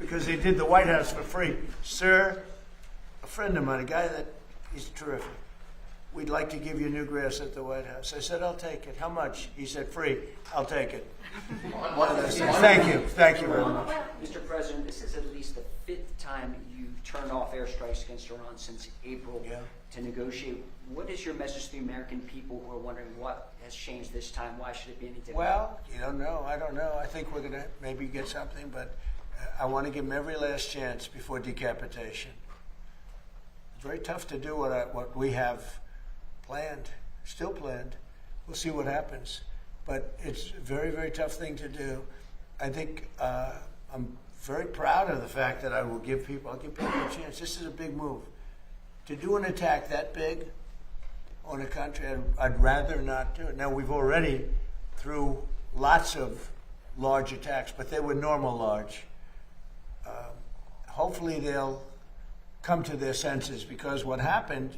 because they did the White House for free. Sir, a friend of mine, a guy that he's terrific. We'd like to give you new grass at the White House. I said, I'll take it. How much? He said, free. I'll take it. One of those things. Thank you. Thank you very much. Mr. President, this is at least the 5th time you've turned off airstrikes against Iran since April to negotiate. What is your message to the American people who are wondering what has changed this time? Why should it be any different? Well, you don't know. I don't know. I think we're going to maybe get something, but I want to give them every last chance before decapitation. It's very tough to do what we have planned, still planned. We'll see what happens. But it's a very, very tough thing to do. I think I'm very proud of the fact that I'll give people a chance. This is a big move. To do an attack that big on a country, I'd rather not do it. Now, we've already, through lots of large attacks, but they were normal large. Hopefully they'll come to their senses, because what happened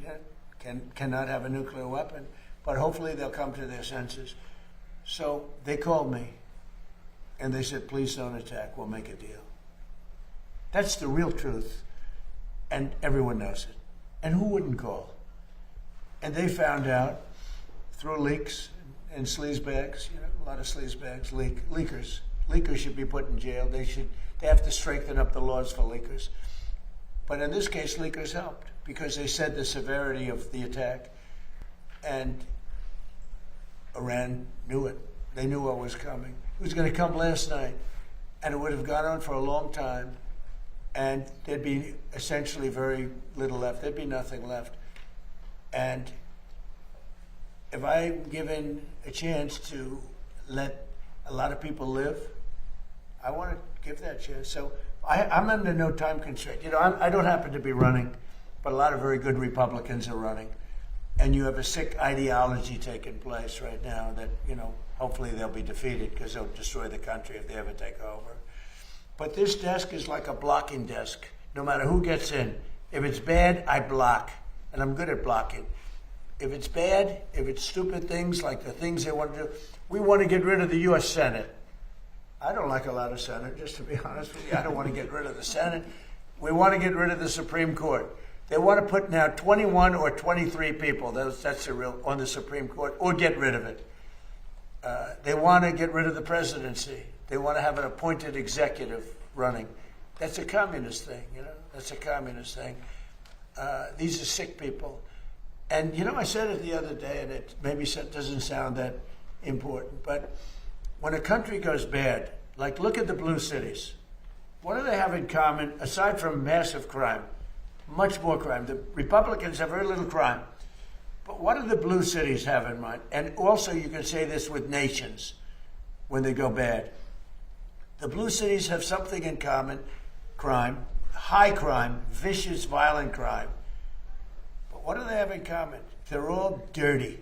cannot have a nuclear weapon, but hopefully they'll come to their senses. So they called me and they said, please don't attack, we'll make a deal. That's the real truth, and everyone knows it. And who wouldn't call? And they found out through leaks and sleaze bags, a lot of sleaze bags, leakers. Leakers should be put in jail. They have to strengthen up the laws for leakers. But in this case, leakers helped, because they said the severity of the attack, and Iran knew it. They knew what was coming. It was going to come last night, and it would have gone on for a long time, and there'd be essentially very little left. There'd be nothing left. And if I'm given a chance to let a lot of people live, I want to give that chance. So I'm under no time constraint. I don't happen to be running, but a lot of very good Republicans are running. And you have a sick ideology taking place right now that, hopefully they'll be defeated, because they'll destroy the country if they ever take over. But this desk is like a blocking desk. No matter who gets in. If it's bad, I block. And I'm good at blocking. If it's bad, if it's stupid things like the things they want to do, we want to get rid of the U.S. Senate. I don't like a lot of Senate, just to be honest with you. I don't want to get rid of the Senate. We want to get rid of the Supreme Court. They want to put now 21 or 23 people, that's the real, on the Supreme Court, or get rid of it. They want to get rid of the presidency. They want to have an appointed executive running. That's a communist thing, That's a communist thing. These are sick people. And, I said it the other day, and it maybe doesn't sound that important, but when a country goes bad, like look at the blue cities, what do they have in common, aside from massive crime? Much more crime. The Republicans have very little crime. But what do the blue cities have in mind? And also you can say this with nations when they go bad. The blue cities have something in common: crime, high crime, vicious, violent crime. But what do they have in common? They're all dirty.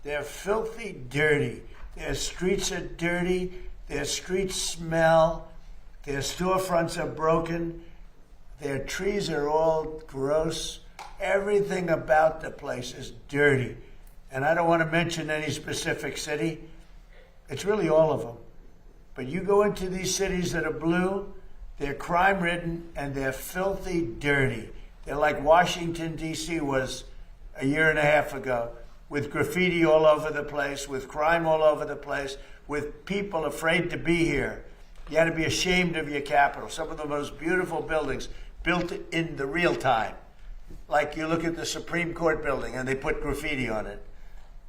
They're filthy dirty. Their streets are dirty. Their streets smell. Their storefronts are broken. Their trees are all gross. Everything about the place is dirty. And I don't want to mention any specific city. It's really all of them. But you go into these cities that are blue, they're crime-ridden, and they're filthy dirty. They're like Washington, D.C. was a year and a half ago, with graffiti all over the place, with crime all over the place, with people afraid to be here. You had to be ashamed of your capital. Some of the most beautiful buildings built in the real time. Like you look at the Supreme Court building and they put graffiti on it.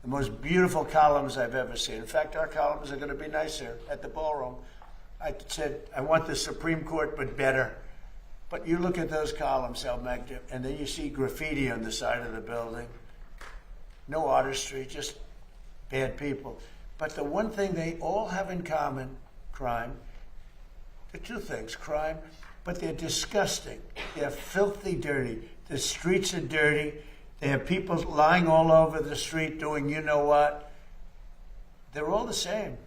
The most beautiful columns I've ever seen. In fact, our columns are going to be nicer at the ballroom. I said, I want the Supreme Court, but better. But you look at those columns, how magnificent, and then you see graffiti on the side of the building. No artistry, just bad people. But the one thing they all have in common, crime. The two things, crime, but they're disgusting. They're filthy dirty. The streets are dirty. They have people lying all over the street doing you know what. They're all the same.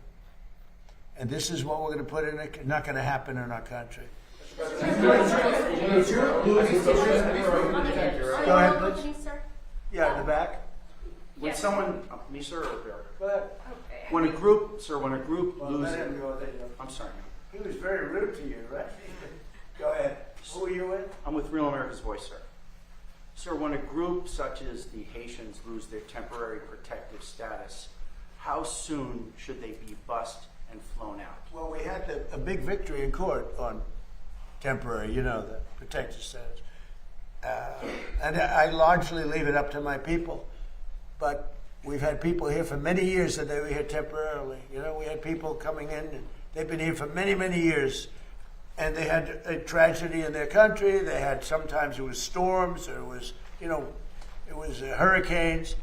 And this is what we're going to put in it. Not going to happen in our country. Go ahead, please. Yeah, in the back. When someone, me sir or Barry? Go ahead. Okay. When a group loses, Let him go there. I'm sorry. He was very rude to you, right? Go I'm with Real America's Voice, sir. Sir, when a group such as the Haitians lose their temporary protective status, how soon should they be bussed and flown out? Well, we had a big victory in court on temporary, the protected status. And I largely leave it up to my people. But we've had people here for many years that they were here temporarily. We had people coming in, and they've been here for many, many years. And they had a tragedy in their country. They had, sometimes it was storms, or it was hurricanes.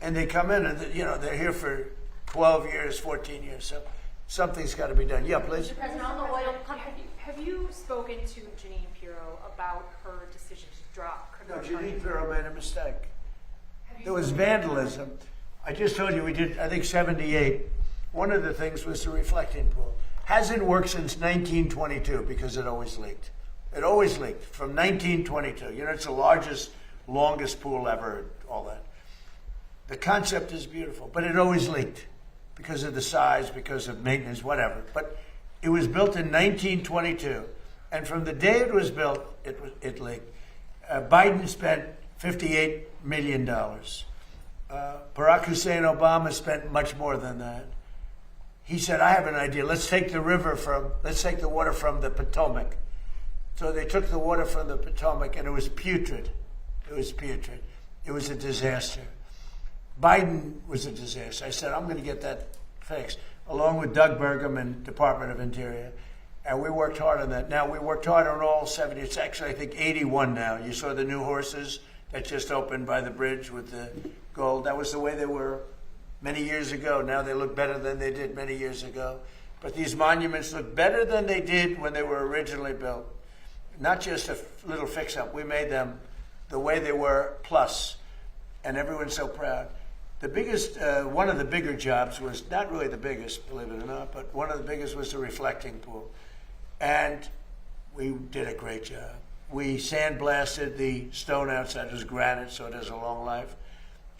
And they come in and, they're here for 12 years, 14 years. So something's got to be done. Yeah, please. Mr. President, on the oil company, have you spoken to Janine Pirro about her decision to drop No, criminal Janine charges? Pirro made a mistake. Have you There was spoken to her? vandalism. I just told you we did, I think, 78. One of the things was the reflecting pool. Hasn't worked since 1922 because it always leaked. It always leaked from 1922. It's the largest, longest pool ever, all that. The concept is beautiful, but it always leaked because of the size, because of maintenance, whatever. But it was built in 1922, and from the day it was built, it leaked. Biden spent $58 million. Barack Hussein Obama spent much more than that. He said, I have an idea. Let's take the water from the Potomac. So they took the water from the Potomac, and it was putrid. It was putrid. It was a disaster. Biden was a disaster. I said, I'm going to get that fixed, along with Doug Burgum and Department of Interior. And we worked hard on that. Now, we worked hard on all 70. It's actually, I think, 81 now. You saw the new horses that just opened by the bridge with the gold. That was the way they were many years ago. Now they look better than they did many years ago. But these monuments look better than they did when they were originally built. Not just a little fix-up. We made them the way they were, plus. And everyone's so proud. The biggest, one of the bigger jobs was, not really the biggest, believe it or not, but one of the biggest was the reflecting pool. And we did a great job. We sandblasted the stone outside. It was granite, so it has a long life.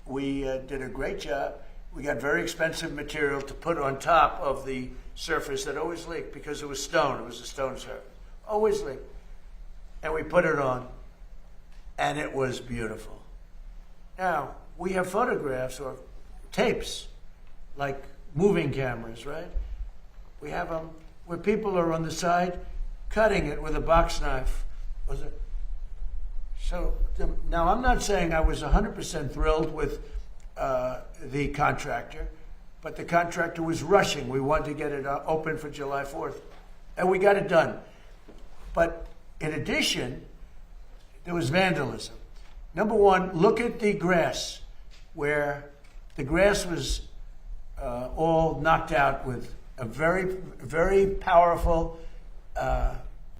We did a great job. We got very expensive material to put on top of the surface that always leaked because it was stone. It was a stone surface. Always leaked. And we put it on, and it was beautiful. Now, we have photographs or tapes, like moving cameras, right? We have them where people are on the side cutting it with a box knife. Now, I'm not saying I was 100% thrilled with the contractor, but the contractor was rushing. We wanted to get it open for July 4th, and we got it done. But in addition, there was vandalism. Number one, look at the grass, where the grass was all knocked out with a very, very powerful